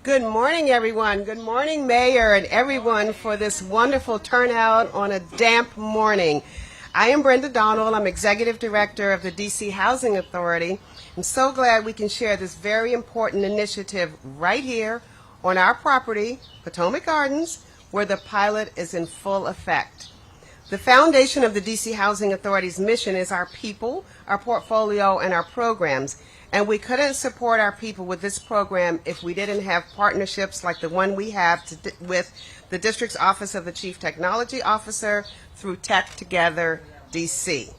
Good morning, everyone. Good morning, Mayor, and everyone for this wonderful turnout on a damp morning. I am Brenda Donald. I'm Executive Director of the DC Housing Authority. I'm so glad we can share this very important initiative right here on our property, Potomac Gardens, where the pilot is in full effect. The foundation of the DC Housing Authority's mission is our people, our portfolio, and our programs. And we couldn't support our people with this program if we didn't have partnerships like the one we have with the District's Office of the Chief Technology Officer through Tech Together DC.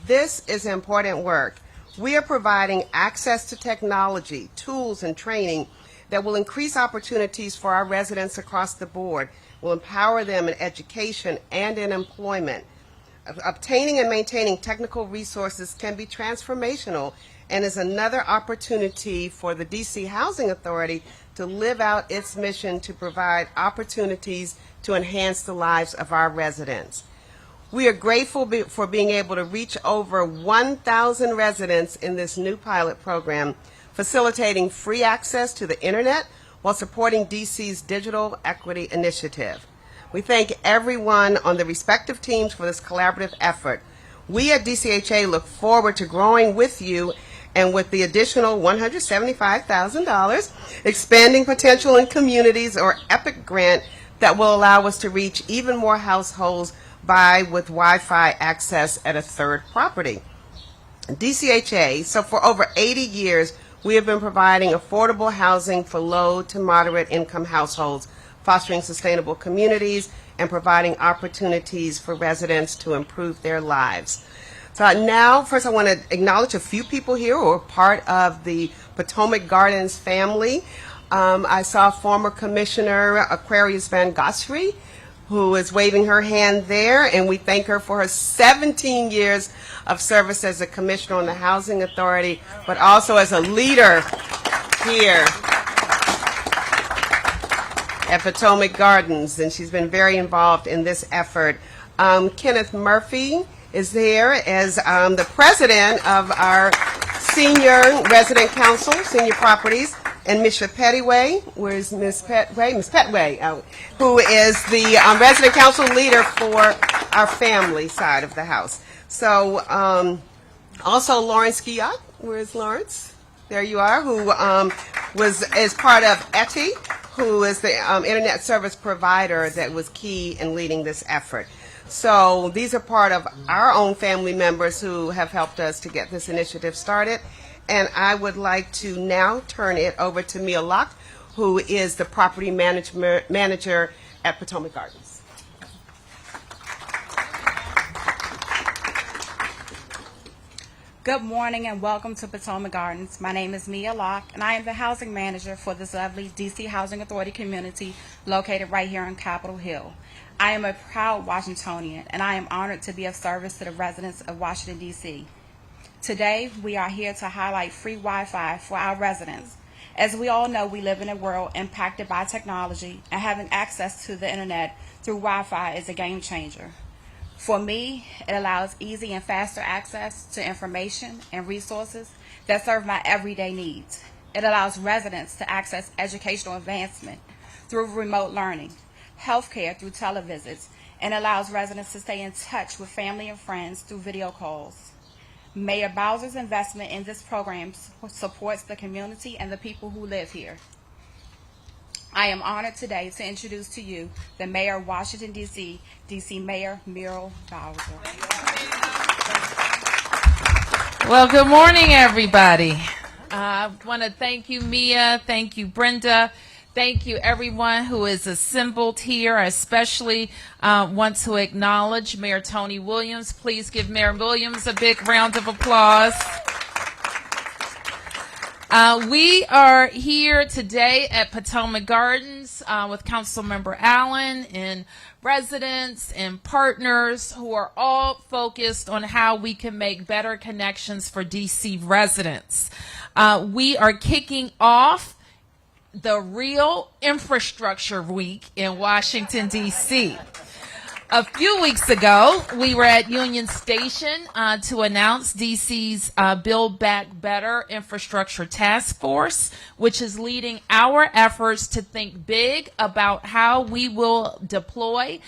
This is important work. We are providing access to technology, tools, and training that will increase opportunities for our residents across the board, will empower them in education and in employment. Obtaining and maintaining technical resources can be transformational and is another opportunity for the DC Housing Authority to live out its mission to provide opportunities to enhance the lives of our residents. We are grateful for being able to reach over 1,000 residents in this new pilot program, facilitating free access to the internet while supporting DC's Digital Equity Initiative. We thank everyone on the respective teams for this collaborative effort. We at DCHA look forward to growing with you and with the additional $175,000 expanding potential in communities or EPIC grant that will allow us to reach even more households with Wi-Fi access at a third property. DCHA, so for over 80 years, we have been providing affordable housing for low to moderate income households, fostering sustainable communities, and providing opportunities for residents to improve their lives. So now, first I want to acknowledge a few people here who are part of the Potomac Gardens family. I saw former Commissioner Aquarius Van Gosri, who is waving her hand there, and we thank her for her 17 years of service as a commissioner on the Housing Authority, but also as a leader here at Potomac Gardens, and she's been very involved in this effort. Kenneth Murphy is there as the president of our Senior Resident Council, Senior Properties, and Ms. Pettiway, where's Ms. Petway? Ms. Petway, who is the resident council leader for our family side of the house. So also Lawrence Guillot, where's Lawrence? There you are, who is part of ETI, who is the internet service provider that was key in leading this effort. So these are part of our own family members who have helped us to get this initiative started. And I would like to now turn it over to Muriel Locke, who is the property manager at Potomac Gardens. Good morning and welcome to Potomac Gardens. My name is Muriel Locke, and I am the housing manager for this lovely DC Housing Authority community located right here on Capitol Hill. I am a proud Washingtonian, and I am honored to be of service to the residents of Washington, D.C. Today, we are here to highlight free Wi-Fi for our residents. As we all know, we live in a world impacted by technology, and having access to the internet through Wi-Fi is a game changer. For me, it allows easy and faster access to information and resources that serve my everyday needs. It allows residents to access educational advancement through remote learning, healthcare through televisits, and allows residents to stay in touch with family and friends through video calls. Mayor Bowser's investment in this program supports the community and the people who live here. I am honored today to introduce to you the Mayor of Washington, D.C., D.C. Mayor Muriel Bowser. Well, good morning, everybody. I want to thank you, Mia. Thank you, Brenda. Thank you, everyone who is assembled here. I especially want to acknowledge Mayor Tony Williams. Please give Mayor Williams a big round of applause. We are here today at Potomac Gardens with Councilmember Allen and residents and partners who are all focused on how we can make better connections for DC residents. We are kicking off the Real Infrastructure Week in Washington, D.C. A few weeks ago, we were at Union Station to announce DC's Build Back Better Infrastructure Task Force, which is leading our efforts to think big about how we will deploy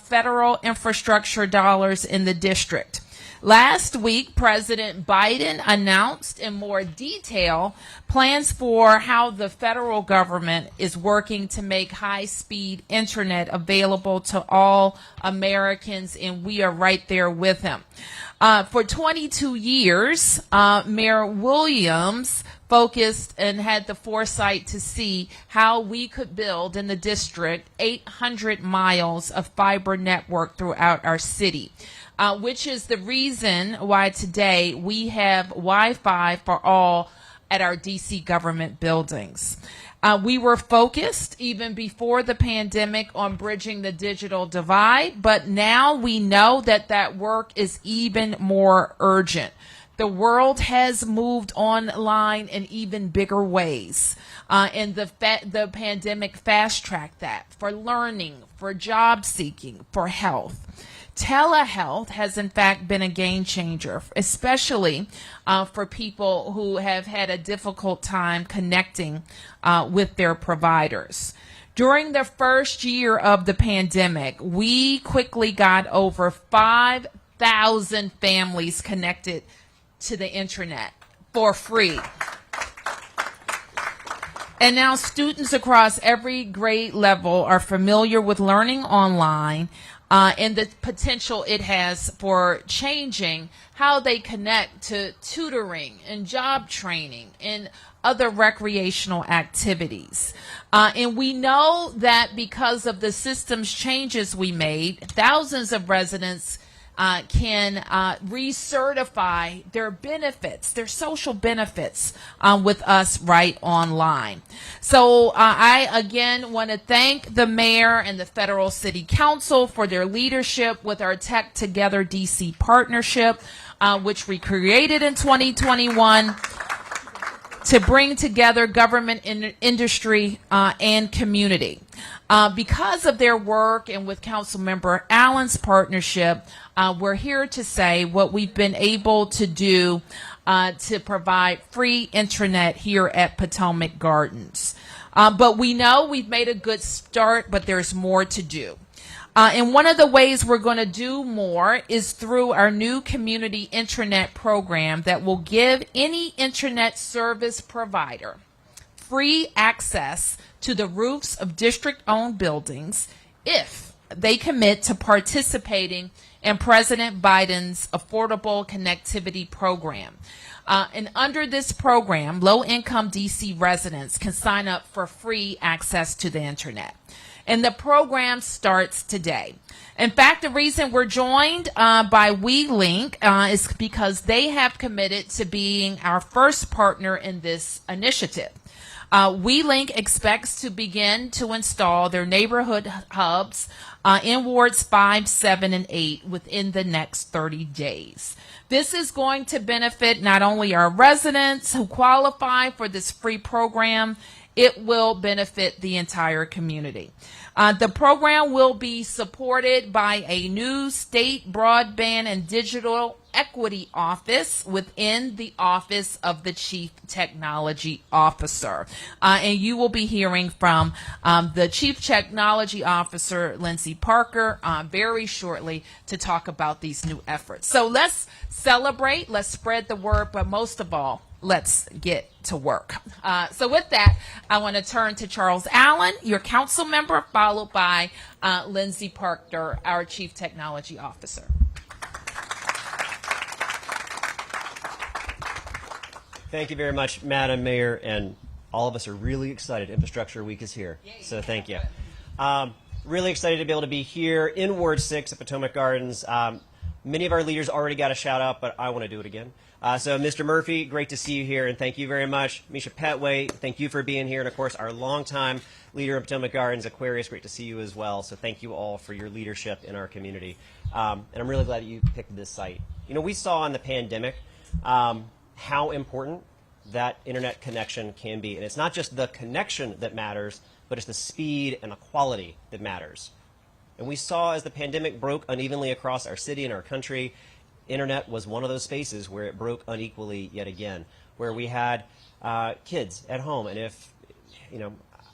federal infrastructure dollars in the district. Last week, President Biden announced in more detail plans for how the federal government is working to make high-speed internet available to all Americans, and we are right there with him. For 22 years, Mayor Williams focused and had the foresight to see how we could build in the district 800 miles of fiber network throughout our city. Which is the reason why today we have Wi-Fi for all at our DC government buildings. We were focused even before the pandemic on bridging the digital divide, but now we know that that work is even more urgent. The world has moved online in even bigger ways, and the pandemic fast-tracked that for learning, for job seeking, for health. Telehealth has in fact been a game changer, especially for people who have had a difficult time connecting with their providers. During the first year of the pandemic, we quickly got over 5,000 families connected to the internet for free. And now students across every grade level are familiar with learning online and the potential it has for changing how they connect to tutoring and job training and other recreational activities. And we know that because of the systems changes we made, thousands of residents can recertify their benefits, their social benefits with us right online. So I again want to thank the mayor and the federal city council for their leadership with our Tech Together DC partnership, which we created in 2021 to bring together government, industry, and community. Because of their work and with Councilmember Allen's partnership, we're here to say what we've been able to do to provide free internet here at Potomac Gardens. But we know we've made a good start, but there's more to do. And one of the ways we're going to do more is through our new community internet program that will give any internet service provider free access to the roofs of district-owned buildings if they commit to participating in President Biden's Affordable Connectivity Program. And under this program, low-income DC residents can sign up for free access to the internet. And the program starts today. In fact, the reason we're joined by WeLink is because they have committed to being our first partner in this initiative. WeLink expects to begin to install their neighborhood hubs in wards 5, 7, and 8 within the next 30 days. This is going to benefit not only our residents who qualify for this free program, it will benefit the entire community. The program will be supported by a new state broadband and digital equity office within the Office of the Chief Technology Officer. And you will be hearing from the Chief Technology Officer, Lindsay Parker, very shortly to talk about these new efforts. So let's celebrate, let's spread the word, but most of all, let's get to work. So with that, I want to turn to Charles Allen, your council member, followed by Lindsay Parker, our Chief Technology Officer. Thank you very much, Madam Mayor, and all of us are really excited. Infrastructure Week is here, so thank you. Really excited to be able to be here in Ward 6 at Potomac Gardens. Many of our leaders already got a shout out, but I want to do it again. So Mr. Murphy, great to see you here, and thank you very much. Misha Petway, thank you for being here, and of course our longtime leader of Potomac Gardens, Aquarius, great to see you as well. So thank you all for your leadership in our community. And I'm really glad that you picked this site. You know, we saw in the pandemic how important that internet connection can be. And it's not just the connection that matters, but it's the speed and the quality that matters. And we saw as the pandemic broke unevenly across our city and our country, internet was one of those spaces where it broke unequally yet again, where we had kids at home. And if,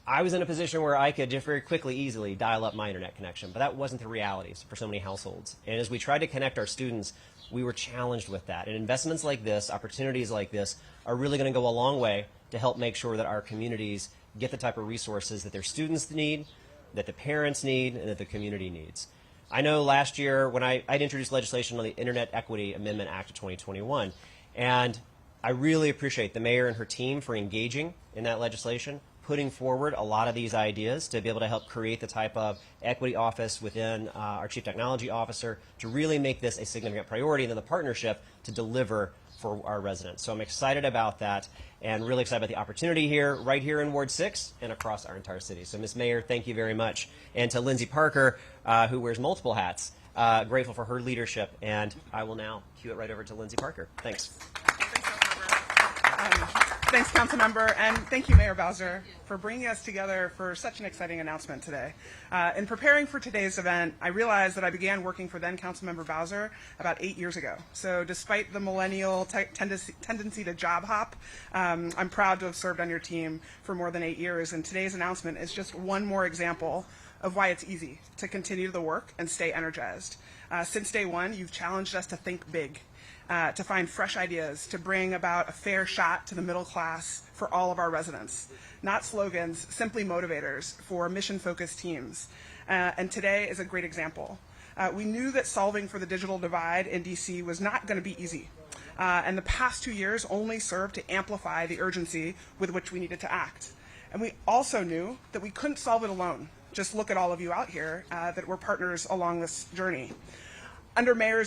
I was in a position where I could just very quickly, easily dial up my internet connection, but that wasn't the reality for so many households. And as we tried to connect our students, we were challenged with that. And investments like this, opportunities like this, are really going to go a long way to help make sure that our communities get the type of resources that their students need, that the parents need, and that the community needs. I know last year when I'd introduced legislation on the Internet Equity Amendment Act of 2021, and I really appreciate the mayor and her team for engaging in that legislation, putting forward a lot of these ideas to be able to help create the type of equity office within our chief technology officer to really make this a significant priority, and then the partnership to deliver for our residents. So I'm excited about that and really excited about the opportunity here, right here in Ward 6 and across our entire city. So Ms. Mayor, thank you very much. And to Lindsay Parker, who wears multiple hats, grateful for her leadership. And I will now cue it right over to Lindsay Parker. Thanks. Thanks, Councilmember, and thank you, Mayor Bowser, for bringing us together for such an exciting announcement today. In preparing for today's event, I realized that I began working for then Councilmember Bowser about 8 years ago. So despite the millennial tendency to job hop, I'm proud to have served on your team for more than 8 years, and today's announcement is just one more example of why it's easy to continue the work and stay energized. Since day one, you've challenged us to think big, to find fresh ideas, to bring about a fair shot to the middle class for all of our residents. Not slogans, simply motivators for mission-focused teams. And today is a great example. We knew that solving for the digital divide in DC was not going to be easy. And the past 2 years only served to amplify the urgency with which we needed to act. And we also knew that we couldn't solve it alone. Just look at all of you out here that we're partners along this journey. Under Mayor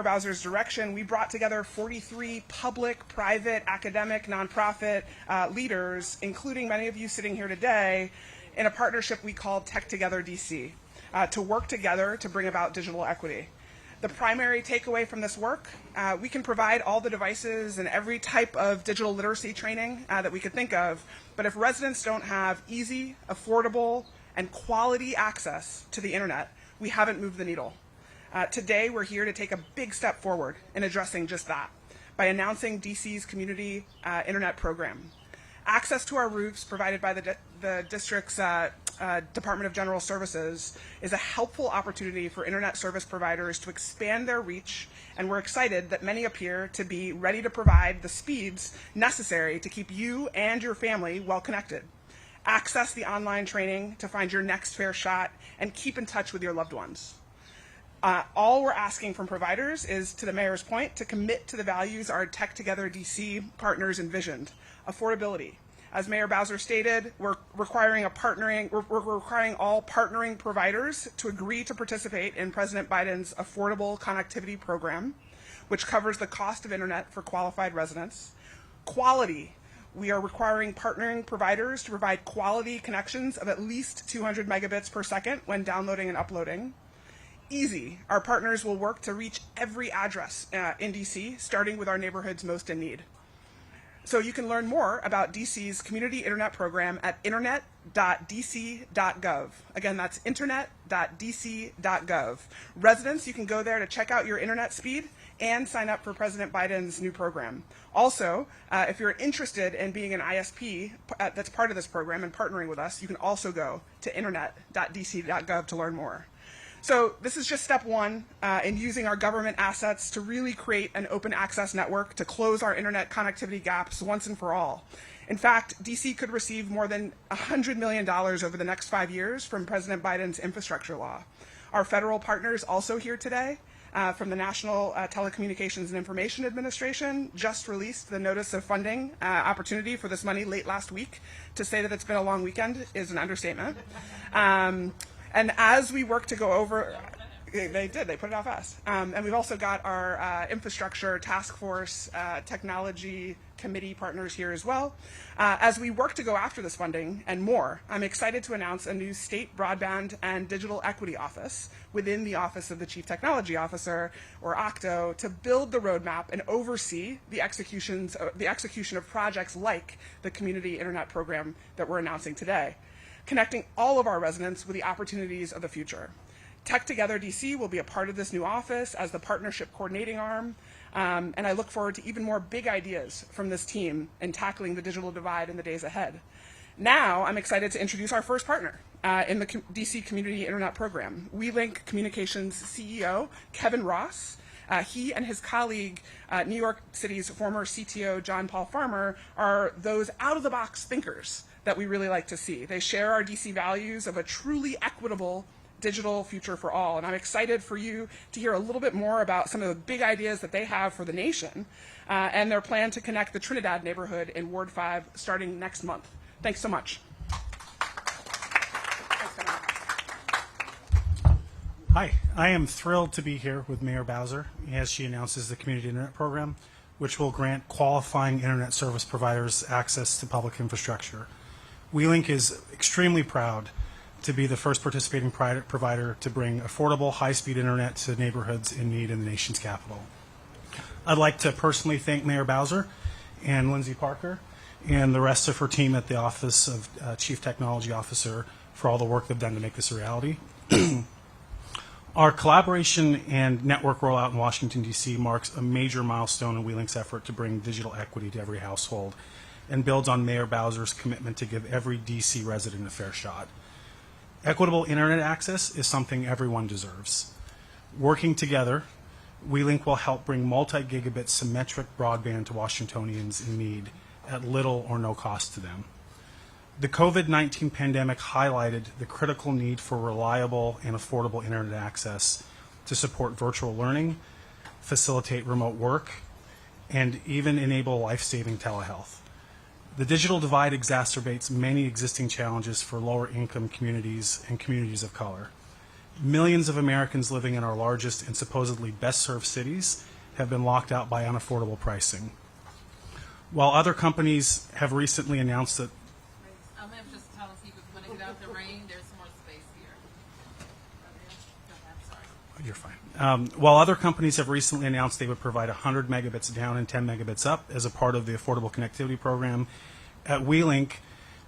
Bowser's direction, we brought together 43 public, private, academic, nonprofit leaders, including many of you sitting here today, in a partnership we called Tech Together DC, to work together to bring about digital equity. The primary takeaway from this work, we can provide all the devices and every type of digital literacy training that we could think of, but if residents don't have easy, affordable, and quality access to the internet, we haven't moved the needle. Today, we're here to take a big step forward in addressing just that by announcing DC's community internet program. Access to our roofs provided by the district's Department of General Services is a helpful opportunity for internet service providers to expand their reach, and we're excited that many appear to be ready to provide the speeds necessary to keep you and your family well connected. Access the online training to find your next fair shot and keep in touch with your loved ones. All we're asking from providers is, to the mayor's point, to commit to the values our Tech Together DC partners envisioned. Affordability. As Mayor Bowser stated, we're requiring all partnering providers to agree to participate in President Biden's Affordable Connectivity Program, which covers the cost of internet for qualified residents. Quality. We are requiring partnering providers to provide quality connections of at least 200 megabits per second when downloading and uploading. Easy. Our partners will work to reach every address in DC, starting with our neighborhoods most in need. So you can learn more about DC's community internet program at internet.dc.gov. Again, that's internet.dc.gov. Residents, you can go there to check out your internet speed and sign up for President Biden's new program. Also, if you're interested in being an ISP that's part of this program and partnering with us, you can also go to internet.dc.gov to learn more. So this is just step one in using our government assets to really create an open access network to close our internet connectivity gaps once and for all. In fact, DC could receive more than $100 million over the next 5 years from President Biden's infrastructure law. Our federal partners also here today from the National Telecommunications and Information Administration just released the notice of funding opportunity for this money late last week. To say that it's been a long weekend is an understatement. And as we work to go over, they put it out fast. And we've also got our infrastructure task force, technology committee partners here as well. As we work to go after this funding and more, I'm excited to announce a new state broadband and digital equity office within the Office of the Chief Technology Officer, or OCTO, to build the roadmap and oversee the execution of projects like the community internet program that we're announcing today. connecting all of our residents with the opportunities of the future. Tech Together DC will be a part of this new office as the partnership coordinating arm, and I look forward to even more big ideas from this team in tackling the digital divide in the days ahead. Now, I'm excited to introduce our first partner in the DC Community Internet Program, WeLink Communications CEO, Kevin Ross. He and his colleague, New York City's former CTO, John Paul Farmer, are those out-of-the-box thinkers that we really like to see. They share our DC values of a truly equitable digital future for all. And I'm excited for you to hear a little bit more about some of the big ideas that they have for the nation and their plan to connect the Trinidad neighborhood in Ward 5 starting next month. Thanks so much. Hi, I am thrilled to be here with Mayor Bowser as she announces the Community Internet Program, which will grant qualifying internet service providers access to public infrastructure. WeLink is extremely proud to be the first participating private provider to bring affordable, high-speed internet to neighborhoods in need in the nation's capital. I'd like to personally thank Mayor Bowser and Lindsay Parker and the rest of her team at the Office of Chief Technology Officer for all the work they've done to make this a reality. Our collaboration and network rollout in Washington, D.C. marks a major milestone in WeLink's effort to bring digital equity to every household and builds on Mayor Bowser's commitment to give every D.C. resident a fair shot. Equitable internet access is something everyone deserves. Working together, WeLink will help bring multi-gigabit symmetric broadband to Washingtonians in need at little or no cost to them. The COVID-19 pandemic highlighted the critical need for reliable and affordable internet access to support virtual learning, facilitate remote work, and even enable life-saving telehealth. The digital divide exacerbates many existing challenges for lower-income communities and communities of color. Millions of Americans living in our largest and supposedly best-served cities have been locked out by unaffordable pricing. While other companies have recently announced that I'm going to just tell people when they get out the rain, there's more space here. I'm sorry. You're fine. While other companies have recently announced they would provide 100 megabits down and 10 megabits up as a part of the Affordable Connectivity Program, at WeLink,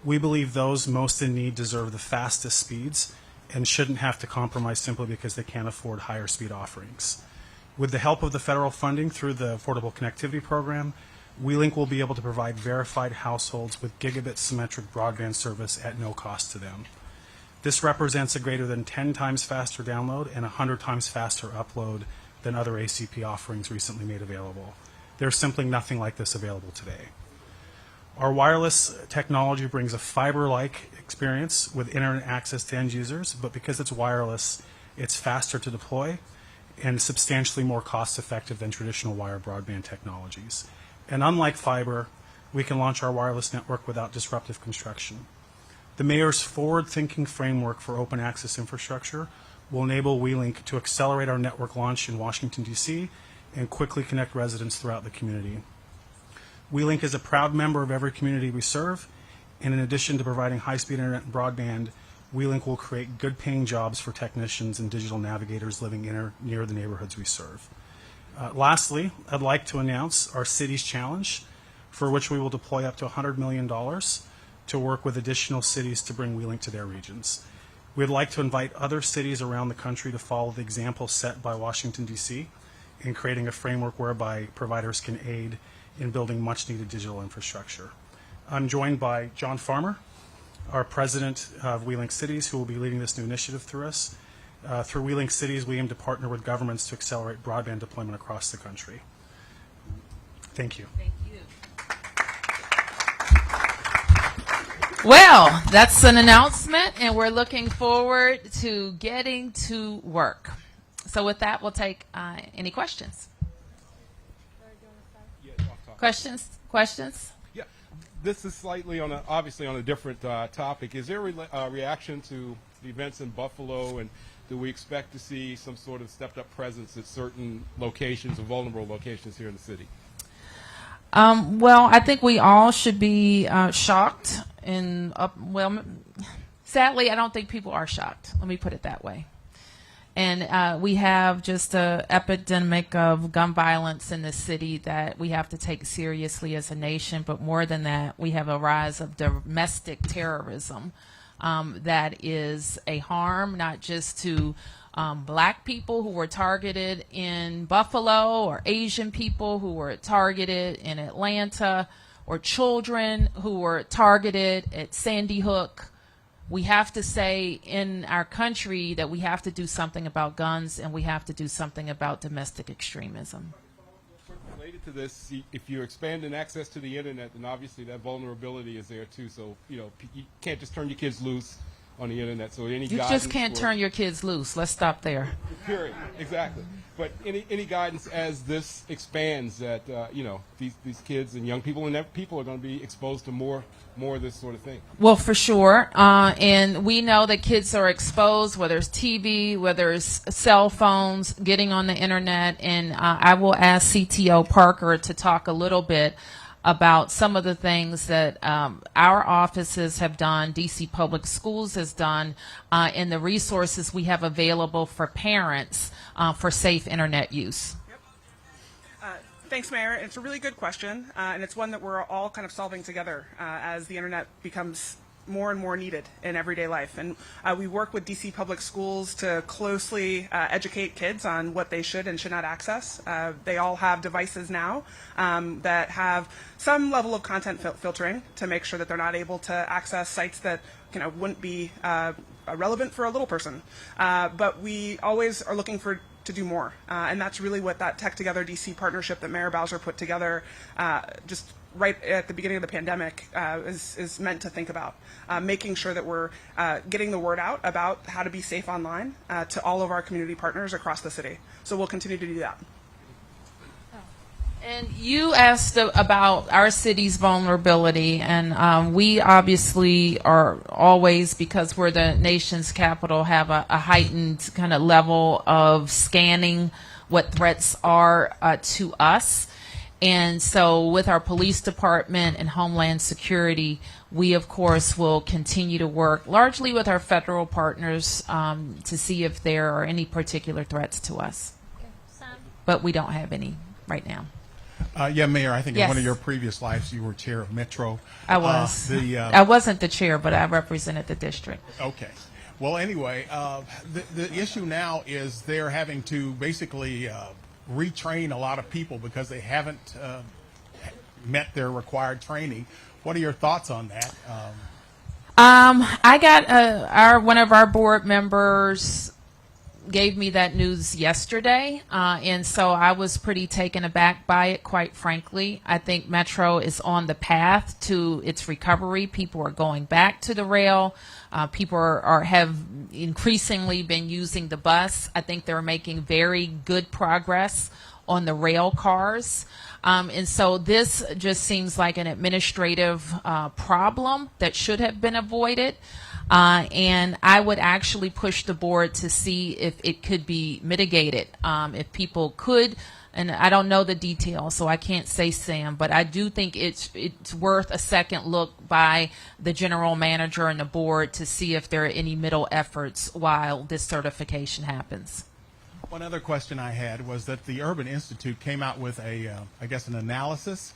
we believe those most in need deserve the fastest speeds and shouldn't have to compromise simply because they can't afford higher speed offerings. With the help of the federal funding through the Affordable Connectivity Program, WeLink will be able to provide verified households with gigabit symmetric broadband service at no cost to them. This represents a greater than 10 times faster download and 100 times faster upload than other ACP offerings recently made available. There's simply nothing like this available today. Our wireless technology brings a fiber-like experience with internet access to end users, but because it's wireless, it's faster to deploy and substantially more cost-effective than traditional wire broadband technologies. And unlike fiber, we can launch our wireless network without disruptive construction. The Mayor's forward-thinking framework for open access infrastructure will enable WeLink to accelerate our network launch in Washington, D.C. and quickly connect residents throughout the community. WeLink is a proud member of every community we serve, and in addition to providing high-speed internet and broadband, WeLink will create good-paying jobs for technicians and digital navigators living near the neighborhoods we serve. Lastly, I'd like to announce our Cities Challenge, for which we will deploy up to $100 million to work with additional cities to bring WeLink to their regions. We'd like to invite other cities around the country to follow the example set by Washington, D.C. in creating a framework whereby providers can aid in building much-needed digital infrastructure. I'm joined by John Farmer, our president of WeLink Cities, who will be leading this new initiative through us. Through WeLink Cities, we aim to partner with governments to accelerate broadband deployment across the country. Thank you. Thank you. Well, that's an announcement, and we're looking forward to getting to work. So with that, we'll take any questions. Questions? Yeah, this is slightly on obviously on a different topic. Is there a reaction to the events in Buffalo, and do we expect to see some sort of stepped-up presence at certain locations or vulnerable locations here in the city? Well, I think we all should be shocked. Sadly, I don't think people are shocked. Let me put it that way. And we have just an epidemic of gun violence in the city that we have to take seriously as a nation. But more than that, we have a rise of domestic terrorism that is a harm, not just to black people who were targeted in Buffalo, or Asian people who were targeted in Atlanta, or children who were targeted at Sandy Hook. We have to say in our country that we have to do something about guns, and we have to do something about domestic extremism. Related to this, if you're expanding access to the internet, then obviously that vulnerability is there too. So, you can't just turn your kids loose on the internet. So any You guidance just can't for- turn your kids loose. Let's stop there. Period. Exactly. But any guidance as this expands that these kids and young people and people are going to be exposed to more of this sort of thing. Well, for sure. And we know that kids are exposed, whether it's TV, whether it's cell phones, getting on the internet. And I will ask CTO Parker to talk a little bit about some of the things that our offices have done, DC Public Schools has done, and the resources we have available for parents for safe internet use. Thanks, Mayor. It's a really good question, and it's one that we're all kind of solving together as the internet becomes more and more needed in everyday life. And we work with DC Public Schools to closely educate kids on what they should and should not access. They all have devices now that have some level of content filtering to make sure that they're not able to access sites that wouldn't be relevant for a little person. But we always are looking to do more, and that's really what that Tech Together DC partnership that Mayor Bowser put together just right at the beginning of the pandemic is meant to think about, making sure that we're getting the word out about how to be safe online to all of our community partners across the city. So we'll continue to do that. And you asked about our city's vulnerability, and we obviously are always, because we're the nation's capital, have a heightened kind of level of scanning what threats are to us. And so with our police department and Homeland Security, we, of course, will continue to work largely with our federal partners to see if there are any particular threats to us. But we don't have any right now. Yeah, Mayor, I think Yes. in one of your previous lives you were chair of Metro. I was. I I wasn't the chair, but I represented the district. Okay. Well, anyway, the issue now is they're having to basically retrain a lot of people because they haven't met their required training. What are your thoughts on that? I got one of our board members gave me that news yesterday, and so I was pretty taken aback by it, quite frankly. I think Metro is on the path to its recovery. People are going back to the rail. People have increasingly been using the bus. I think they're making very good progress on the rail cars. And so this just seems like an administrative problem that should have been avoided. And I would actually push the board to see if it could be mitigated, if people could. And I don't know the details, so I can't say, Sam, but I do think it's worth a second look by the general manager and the board to see if there are any middle efforts while this certification happens. One other question I had was that the Urban Institute came out with an analysis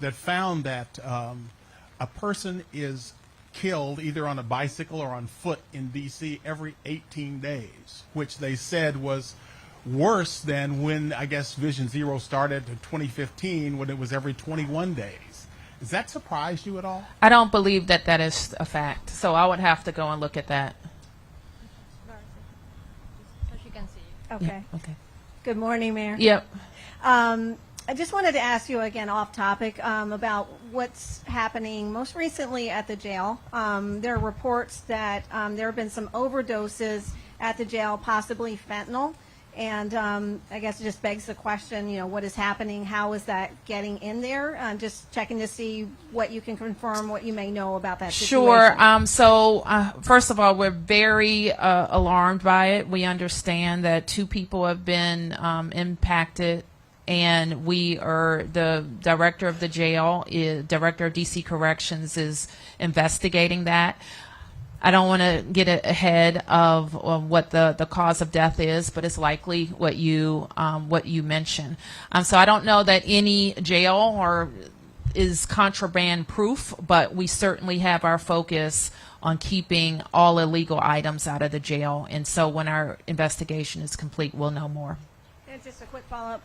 that found that a person is killed either on a bicycle or on foot in D.C. every 18 days, which they said was worse than when, I guess, Vision Zero started in 2015 when it was every 21 days. Does that surprise you at all? I don't believe that is a fact, so I would have to go and look at that. So she can see. Okay. Yeah, okay. Good morning, Mayor. Yep. I just wanted to ask you again off topic about what's happening most recently at the jail. There are reports that there have been some overdoses at the jail, possibly fentanyl. And I guess it just begs the question, what is happening? How is that getting in there? Just checking to see what you can confirm, what you may know about that situation. Sure. So first of all, we're very alarmed by it. We understand that 2 people have been impacted, and the director of the jail, director of DC Corrections, is investigating that. I don't want to get ahead of what the cause of death is, but it's likely what you mentioned. So I don't know that any jail or is contraband proof, but we certainly have our focus on keeping all illegal items out of the jail. And so when our investigation is complete, we'll know more. And just a quick follow-up.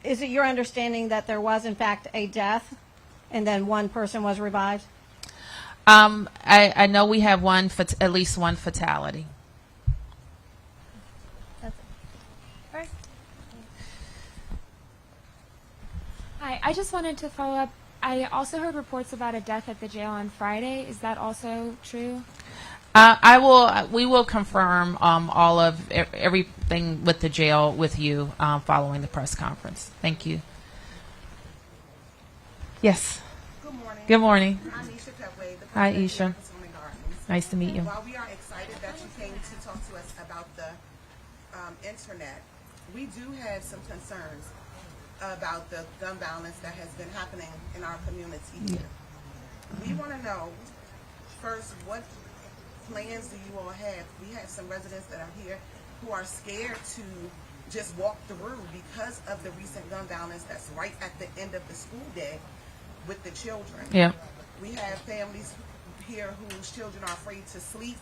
Is it your understanding that there was, in fact, a death and then one person was revived? I know we have at least one fatality. That's it. All right. Hi, I just wanted to follow up. I also heard reports about a death at the jail on Friday. Is that also true? We will confirm all of everything with the jail with you following the press conference. Thank you. Yes. Good morning. Good morning. I'm Isha Petway, the Hi, president Isha. of Potomac Gardens. Nice to meet you. While we are excited that you came to talk to us about the internet, we do have some concerns about the gun violence that has been happening in our community here. We want to know, first, what plans do you all have? We have some residents that are here who are scared to just walk through because of the recent gun violence that's right at the end of the school day with the children. Yeah. We have families here whose children are afraid to sleep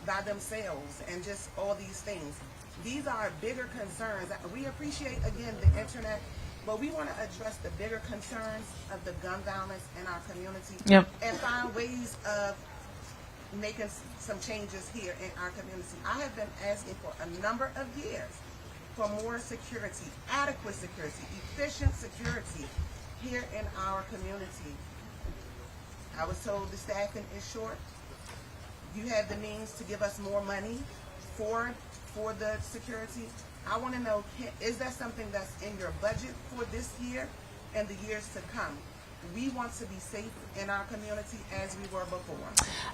by themselves and just all these things. These are bigger concerns. We appreciate, again, the internet, but we want to address the bigger concerns of the gun violence in our community. Yep. And find ways of making some changes here in our community. I have been asking for a number of years for more security, adequate security, efficient security here in our community. I was told the staffing is short. You have the means to give us more money for the security. I want to know, is that something that's in your budget for this year and the years to come? We want to be safe in our community as we were before.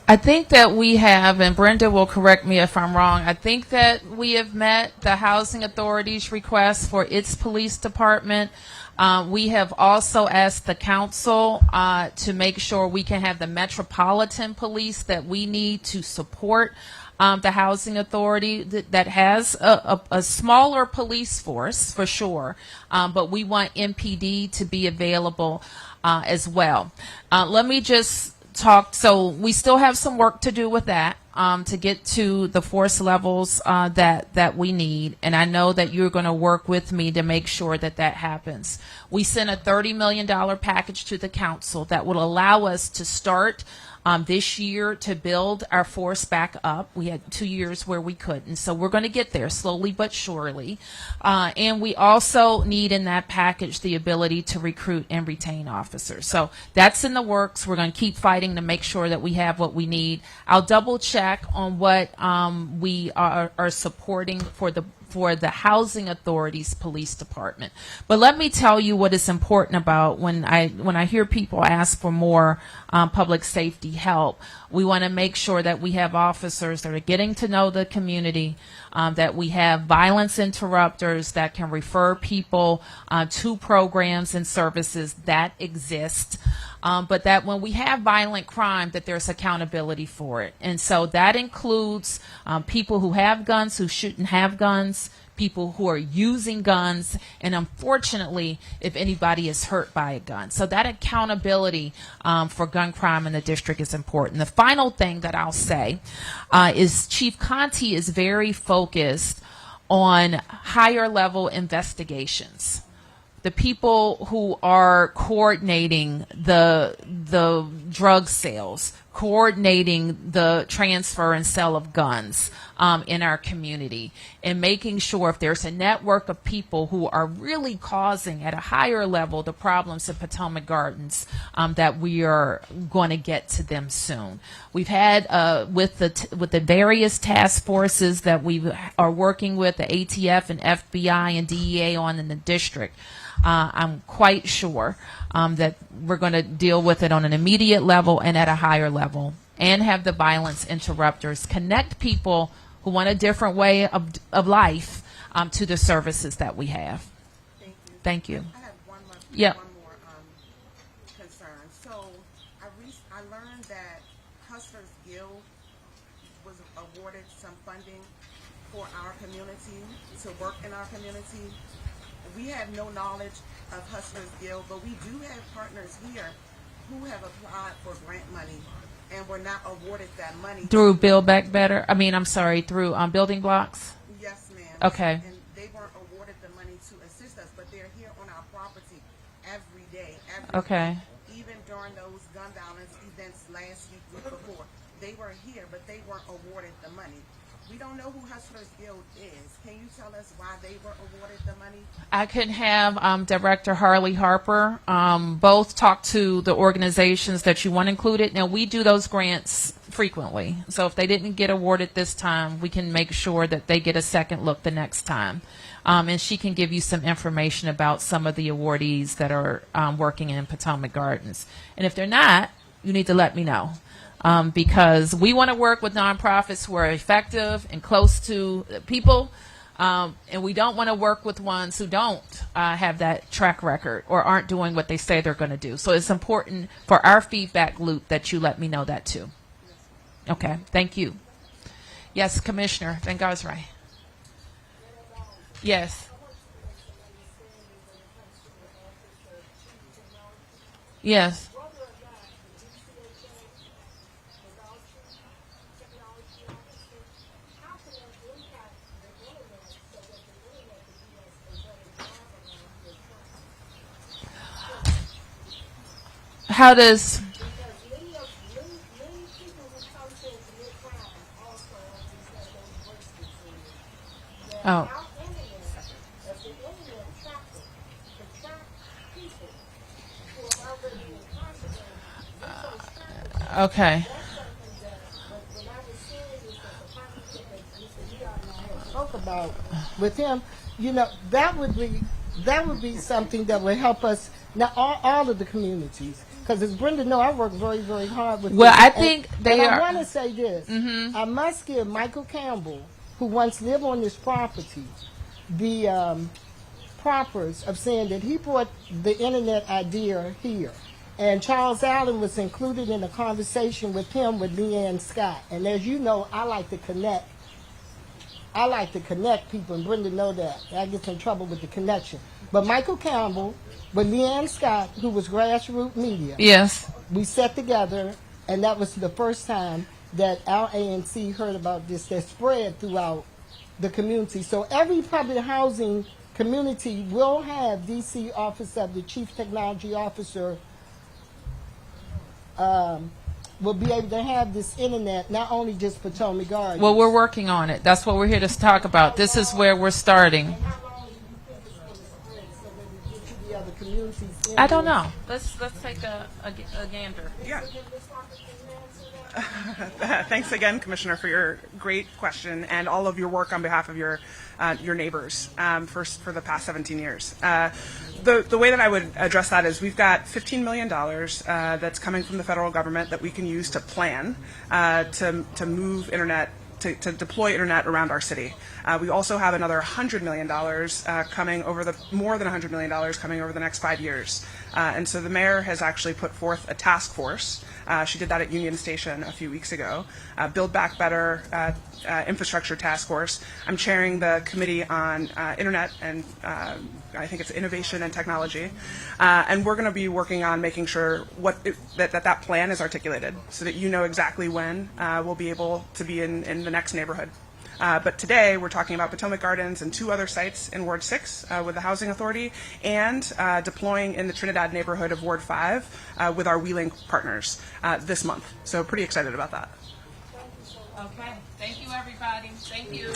I think that we have, and Brenda will correct me if I'm wrong, I think that we have met the Housing Authority's request for its police department. We have also asked the council to make sure we can have the metropolitan police that we need to support the Housing Authority that has a smaller police force for sure, but we want MPD to be available as well. Let me just talk. So we still have some work to do with that to get to the force levels that we need. And I know that you're going to work with me to make sure that that happens. We sent a $30 million package to the council that will allow us to start this year to build our force back up. We had 2 years where we couldn't, so we're going to get there slowly but surely. And we also need in that package the ability to recruit and retain officers. So that's in the works. We're going to keep fighting to make sure that we have what we need. I'll double check on what we are supporting for the Housing Authority's police department. But let me tell you what is important about when I hear people ask for more public safety help. We want to make sure that we have officers that are getting to know the community, that we have violence interrupters that can refer people to programs and services that exist. But that when we have violent crime, that there's accountability for it. And so that includes people who have guns who shouldn't have guns, people who are using guns, and unfortunately, if anybody is hurt by a gun. So that accountability for gun crime in the district is important. The final thing that I'll say is Chief Conte is very focused on higher level investigations. The people who are coordinating the drug sales, coordinating the transfer and sale of guns in our community, and making sure if there's a network of people who are really causing at a higher level the problems in Potomac Gardens, that we are going to get to them soon. We've had with the various task forces that we are working with, the ATF and FBI and DEA on in the district. I'm quite sure that we're going to deal with it on an immediate level and at a higher level, and have the violence interrupters connect people who want a different way of life to the services that we have. Thank you. Thank you. I have one more concern. So I learned that Hustlers Guild was awarded some funding for our community to work in our community. We have no knowledge of Hustlers Guild, but we do have partners here who have applied for grant money and were not awarded that money. Through Build Back Better? Through Building Blocks? Yes, ma'am. Okay. And they weren't awarded the money to assist us, but they're here on our property every day. Okay. Even during those gun violence events last week before, they were here, but they weren't awarded the money. We don't know who Hustlers Guild is. Can you tell us why they were awarded the money? I can have Director Harley Harper both talk to the organizations that you want included. Now, we do those grants frequently. So if they didn't get awarded this time, we can make sure that they get a second look the next time. And she can give you some information about some of the awardees that are working in Potomac Gardens. And if they're not, you need to let me know. Because we want to work with nonprofits who are effective and close to people, and we don't want to work with ones who don't have that track record or aren't doing what they say they're going to do. So it's important for our feedback loop that you let me know that too. Okay, thank you. Yes, Commissioner Van Garsrey. Yes. Yes. How does okay. Spoke about with him, that would be something that would help us now all of the communities. Because as Brenda knows, I work very, very hard with Well, them. I think they are. I want to say this. Mm-hmm. I must give Michael Campbell, who once lived on this property, the propers of saying that he brought the internet idea here. And Charles Allen was included in a conversation with him with Leanne Scott. And as you know, I like to connect people, and Brenda know that. I get in trouble with the connection. But Michael Campbell, with Leanne Scott, who was grassroots media. Yes. We sat together, and that was the first time that our ANC heard about this that spread throughout the community. So every public housing community will have DC Office of the Chief Technology Officer will be able to have this internet, not only just Potomac Gardens. Well, we're working on it. That's what we're here to talk about. This is where we're starting. I don't know. Let's take a gander. Yeah. Thanks again, Commissioner, for your great question and all of your work on behalf of your neighbors for the past 17 years. The way that I would address that is we've got $15 million that's coming from the federal government that we can use to plan to move internet, to deploy internet around our city. We also have another $100 million coming over more than $100 million coming over the next 5 years. And so the mayor has actually put forth a task force. She did that at Union Station a few weeks ago. Build Back Better Infrastructure Task Force. I'm chairing the committee on internet and I think it's innovation and technology. And we're going to be working on making sure that plan is articulated so that you know exactly when we'll be able to be in the next neighborhood. But today we're talking about Potomac Gardens and 2 other sites in Ward 6 with the Housing Authority and deploying in the Trinidad neighborhood of Ward 5 with our WeLink partners this month. So pretty excited about that. Okay. Thank you, everybody. Thank you.